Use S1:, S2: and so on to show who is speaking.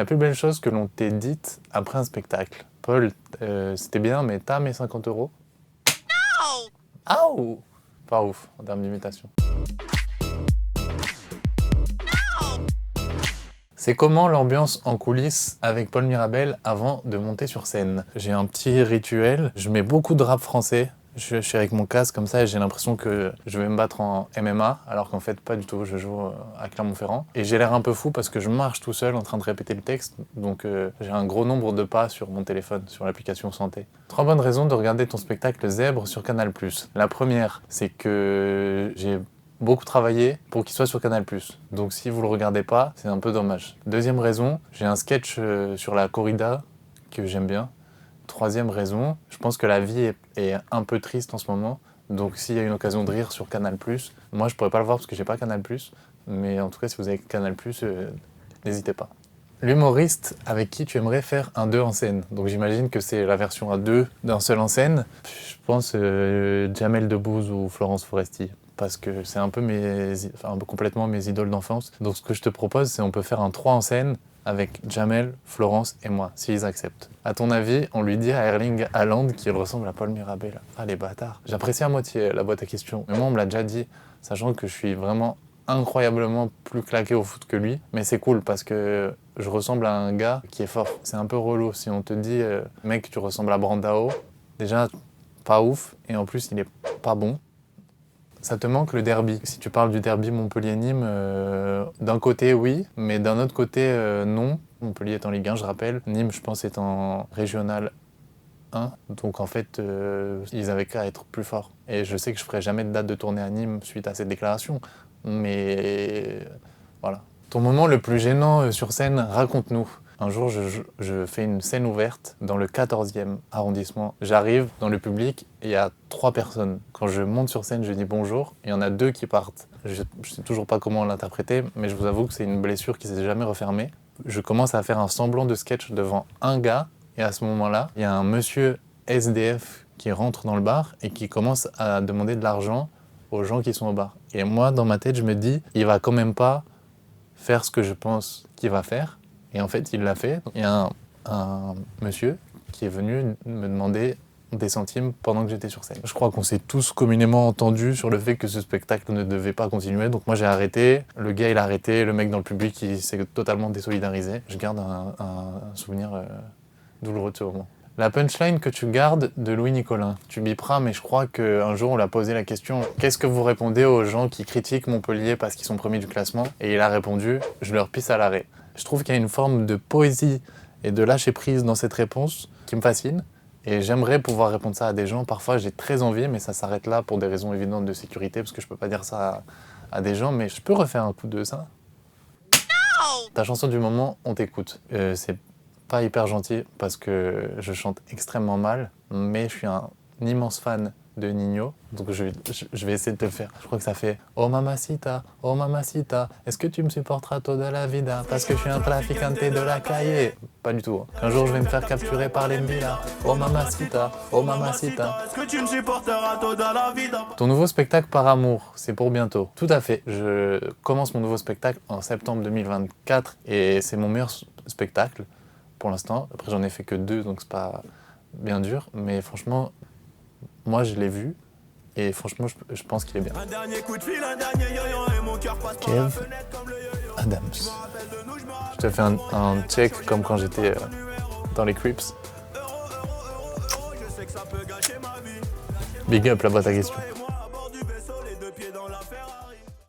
S1: La plus belle chose que l'on t'ait dite après un spectacle. Paul, c'était bien, mais t'as mes 50 euros? Aouh! Pas ouf en termes d'imitation. C'est comment l'ambiance en coulisses avec Paul Mirabel avant de monter sur scène? J'ai un petit rituel, je mets beaucoup de rap français. Je suis avec mon casque comme ça et j'ai l'impression que je vais me battre en MMA, alors qu'en fait pas du tout, je joue à Clermont-Ferrand. Et j'ai l'air un peu fou parce que je marche tout seul en train de répéter le texte, donc j'ai un gros nombre de pas sur mon téléphone, sur l'application Santé. 3 bonnes raisons de regarder ton spectacle Zèbre sur Canal+. La première, c'est que j'ai beaucoup travaillé pour qu'il soit sur Canal+. Donc si vous le regardez pas, c'est un peu dommage. Deuxième raison, j'ai un sketch sur la corrida que j'aime bien. Troisième raison, je pense que la vie est un peu triste en ce moment. Donc s'il y a une occasion de rire sur Canal+, moi je pourrais pas le voir parce que j'ai pas Canal+, mais en tout cas si vous avez Canal+, n'hésitez pas. L'humoriste avec qui tu aimerais faire un 2 en scène. Donc j'imagine que c'est la version à 2 d'un seul en scène. Je pense Jamel Debbouze ou Florence Foresti. Parce que c'est un peu complètement mes idoles d'enfance. Donc ce que je te propose, c'est on peut faire un 3 en scène avec Jamel, Florence et moi, s'ils acceptent. À ton avis, on lui dit à Erling Haaland qu'il ressemble à Paul Mirabel. Ah les bâtards. J'apprécie à moitié la boîte à questions. Mais moi on me l'a déjà dit, sachant que je suis vraiment incroyablement plus claqué au foot que lui. Mais c'est cool parce que je ressemble à un gars qui est fort. C'est un peu relou si on te dit mec tu ressembles à Brandao. Déjà pas ouf et en plus il est pas bon. Ça te manque le derby. Si tu parles du derby Montpellier-Nîmes, d'un côté oui, mais d'un autre côté non. Montpellier est en Ligue 1, je rappelle. Nîmes, je pense, est en Régional 1. Donc en fait, ils avaient qu'à être plus forts. Et je sais que je ferai jamais de date de tournée à Nîmes suite à cette déclaration. Mais voilà. Ton moment le plus gênant sur scène, raconte-nous. Un jour, je fais une scène ouverte dans le 14e arrondissement. J'arrive dans le public et il y a 3 personnes. Quand je monte sur scène, je dis bonjour. Il y en a 2 qui partent. Je ne sais toujours pas comment l'interpréter, mais je vous avoue que c'est une blessure qui ne s'est jamais refermée. Je commence à faire un semblant de sketch devant un gars. Et à ce moment-là, il y a un monsieur SDF qui rentre dans le bar et qui commence à demander de l'argent aux gens qui sont au bar. Et moi, dans ma tête, je me dis, il va quand même pas faire ce que je pense qu'il va faire. Et en fait, il l'a fait. Il y a un monsieur qui est venu me demander des centimes pendant que j'étais sur scène. Je crois qu'on s'est tous communément entendus sur le fait que ce spectacle ne devait pas continuer. Donc moi, j'ai arrêté. Le gars, il a arrêté. Le mec dans le public, il s'est totalement désolidarisé. Je garde un souvenir douloureux de ce moment. La punchline que tu gardes de Louis Nicolin. Tu biperas, mais je crois qu'un jour, on l'a posé la question « Qu'est-ce que vous répondez aux gens qui critiquent Montpellier parce qu'ils sont premiers du classement ?» Et il a répondu « Je leur pisse à l'arrêt ». Je trouve qu'il y a une forme de poésie et de lâcher-prise dans cette réponse qui me fascine. Et j'aimerais pouvoir répondre ça à des gens. Parfois, j'ai très envie, mais ça s'arrête là pour des raisons évidentes de sécurité, parce que je peux pas dire ça à des gens, mais je peux refaire un coup de ça. Ta chanson du moment, on t'écoute. C'est pas hyper gentil, parce que je chante extrêmement mal, mais je suis un immense fan de Nino, donc je vais essayer de te le faire. Je crois que ça fait oh mamacita, est-ce que tu me supporteras toda la vida parce que je suis un traficante de la calle? Pas du tout. Qu'un jour je vais me faire capturer par les Mbila. Oh mamacita, est-ce que tu me supporteras toda la vida? Ton nouveau spectacle Par amour, c'est pour bientôt. Tout à fait. Je commence mon nouveau spectacle en septembre 2024 et c'est mon meilleur spectacle pour l'instant. Après j'en ai fait que 2, donc c'est pas bien dur, mais franchement moi, je l'ai vu et franchement, je pense qu'il est bien. Kev Adams. Je te fais un check comme quand j'étais dans les Crips. Big up la boîte à questions.